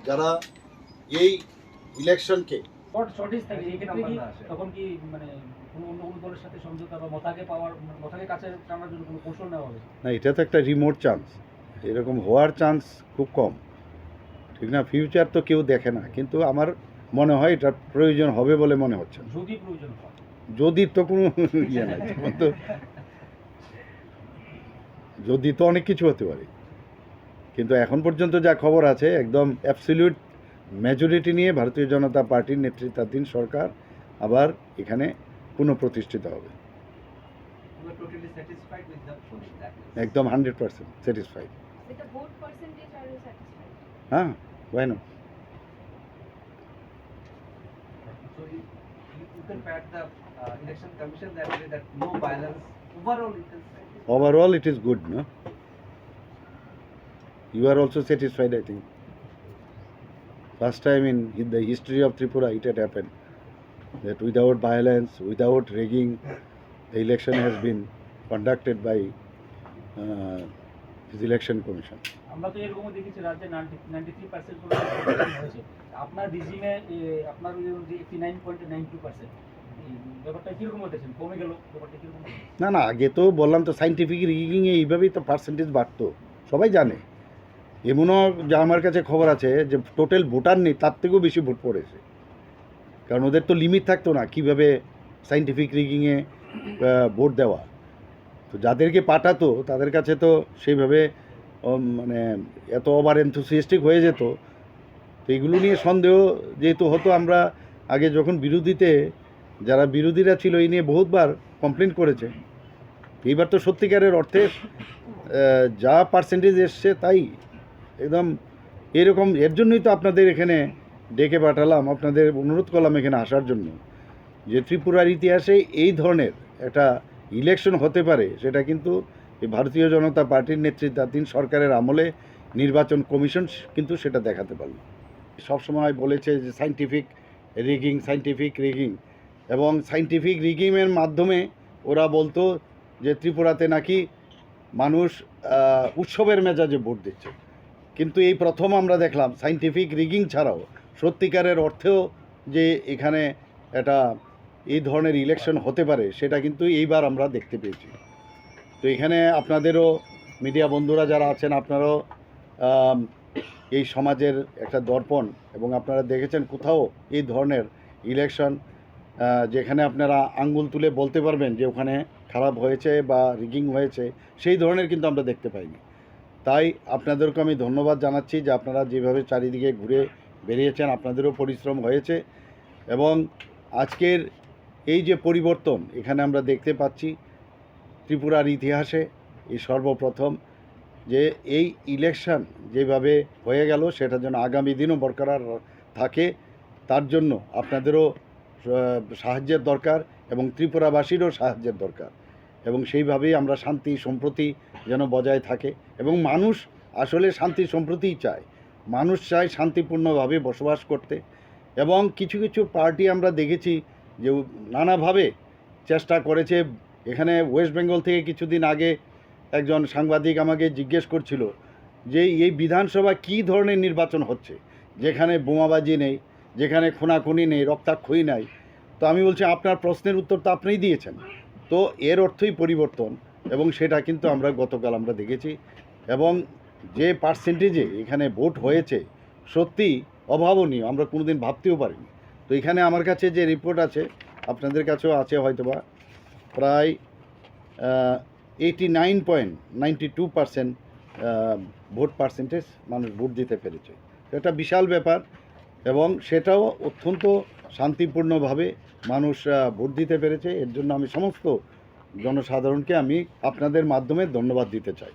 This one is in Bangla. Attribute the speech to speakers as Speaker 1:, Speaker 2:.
Speaker 1: যারা এই ইলেকশনকে
Speaker 2: শর্টেজ থাকে এই ক্ষেত্রে কি তখন কি মানে কোনো অন্য কোনো দলের সাথে সমঝোতা বা মতাকে পাওয়ার মতাকে কাছে টানার জন্য কোনো কৌশল নেওয়া হবে?
Speaker 1: না, এটা তো একটা রিমোট চান্স, এরকম হওয়ার চান্স খুব কম, ঠিক না? ফিউচার তো কেউ দেখে না, কিন্তু আমার মনে হয় এটা প্রয়োজন হবে বলে মনে হচ্ছে।
Speaker 2: যদি প্রয়োজন হয়,
Speaker 1: যদি তো কোনো ইয়ে নাই, তখন তো যদি তো অনেক কিছু হতে পারে, কিন্তু এখন পর্যন্ত যা খবর আছে একদম অ্যাবসলিউট মেজরিটি নিয়ে ভারতীয় জনতা পার্টির নেতৃত্বাধীন সরকার আবার এখানে পুনঃপ্রতিষ্ঠিত হবে। একদম 100% স্যাটিসফাইড। হ্যাঁ, why not?
Speaker 3: So you can pat the election commission that way that no violence overall it is.
Speaker 1: Overall it is good, no? You are also satisfied, I think. First time in the history of Tripura it had happened that without violence, without rigging, the election has been conducted by his election commission.
Speaker 2: আমরা তো এরকমও দেখেছি রাজ্যে 93% করে হয়েছে। আপনার রিজিমে আপনার ওই যে 89.92%, এই ব্যাপারটা কিরকম দেখছেন? কমে গেল ব্যাপারটা কিরকম?
Speaker 1: না, আগে তো বললাম তো সাইন্টিফিক রিগিংয়ে এইভাবেই তো পার্সেন্টেজ বাড়তো, সবাই জানে। এমনও যা আমার কাছে খবর আছে যে টোটাল ভোটার নেই, তার থেকেও বেশি ভোট পড়েছে, কারণ ওদের তো লিমিট থাকতো না কীভাবে সাইন্টিফিক রিগিংয়ে ভোট দেওয়া। তো যাদেরকে পাঠাতো তাদের কাছে তো সেইভাবে মানে এত ওভার এনথুসিয়াস্টিক হয়ে যেত। তো এগুলো নিয়ে সন্দেহ যেহেতু হতো, আমরা আগে যখন যারা বিরোধীরা ছিল এই নিয়ে বহুতবার কমপ্লেন করেছে। এইবার তো সত্যিকারের অর্থে যা পার্সেন্টেজ এসছে তাই একদম এরকম। এর জন্যই তো আপনাদের এখানে ডেকে পাঠালাম, আপনাদের অনুরোধ করলাম এখানে আসার জন্য, যে ত্রিপুরার ইতিহাসে এই ধরনের একটা ইলেকশন হতে পারে সেটা কিন্তু এই ভারতীয় জনতা পার্টির নেতৃত্বাধীন সরকারের আমলে নির্বাচন কমিশন কিন্তু সেটা দেখাতে পারল। সবসময় বলেছে যে সাইন্টিফিক রিগিং, এবং সাইন্টিফিক রিগিংয়ের মাধ্যমে ওরা বলতো যে ত্রিপুরাতে নাকি মানুষ উৎসবের মেজাজে ভোট দিচ্ছে। কিন্তু এই প্রথম আমরা দেখলাম সাইন্টিফিক রিগিং ছাড়াও সত্যিকারের অর্থেও যে এখানে এটা এই ধরনের ইলেকশন হতে পারে সেটা কিন্তু এইবার আমরা দেখতে পেয়েছি। তো এখানে আপনাদেরও মিডিয়া বন্ধুরা যারা আছেন, আপনারাও এই সমাজের একটা দর্পণ, এবং আপনারা দেখেছেন কোথাও এই ধরনের ইলেকশন যেখানে আপনারা আঙ্গুল তুলে বলতে পারবেন যে ওখানে খারাপ হয়েছে বা রিগিং হয়েছে, সেই ধরনের কিন্তু আমরা দেখতে পাইনি। তাই আপনাদেরকে আমি ধন্যবাদ জানাচ্ছি যে আপনারা যেভাবে চারিদিকে ঘুরে বেরিয়েছেন, আপনাদেরও পরিশ্রম হয়েছে, এবং আজকের এই যে পরিবর্তন এখানে আমরা দেখতে পাচ্ছি ত্রিপুরার ইতিহাসে এই সর্বপ্রথম যে এই ইলেকশন যেভাবে হয়ে গেল সেটা যেন আগামী দিনও বরকরার থাকে, তার জন্য আপনাদেরও সাহায্যের দরকার এবং ত্রিপুরাবাসীরও সাহায্যের দরকার, এবং সেইভাবেই আমরা শান্তি সম্প্রীতি যেন বজায় থাকে। এবং মানুষ আসলে শান্তি সম্প্রীতিই চায়, মানুষ চায় শান্তিপূর্ণভাবে বসবাস করতে। এবং কিছু কিছু পার্টি আমরা দেখেছি যে নানাভাবে চেষ্টা করেছে। এখানে ওয়েস্ট বেঙ্গল থেকে কিছুদিন আগে একজন সাংবাদিক আমাকে জিজ্ঞেস করছিল যে এই বিধানসভা কী ধরনের নির্বাচন হচ্ছে, যেখানে বোমাবাজি নেই, যেখানে খুনাখুনি নেই, রক্তাক্ষয়ী নাই। তো আমি বলছি আপনার প্রশ্নের উত্তর তো আপনিই দিয়েছেন, তো এর অর্থই পরিবর্তন, এবং সেটা কিন্তু আমরা গতকাল আমরা দেখেছি। এবং যে পার্সেন্টেজে এখানে ভোট হয়েছে সত্যি অভাবনীয়, আমরা কোনোদিন ভাবতেও পারিনি। তো এখানে আমার কাছে যে রিপোর্ট আছে, আপনাদের কাছেও আছে হয়তোবা, প্রায় 89.92% ভোট পার্সেন্টেজ মানুষ ভোট দিতে পেরেছে। এটা বিশাল ব্যাপার, এবং সেটাও অত্যন্ত শান্তিপূর্ণভাবে মানুষ ভোট দিতে পেরেছে। এর জন্য আমি সমস্ত জনসাধারণকে আমি আপনাদের মাধ্যমে ধন্যবাদ দিতে চাই।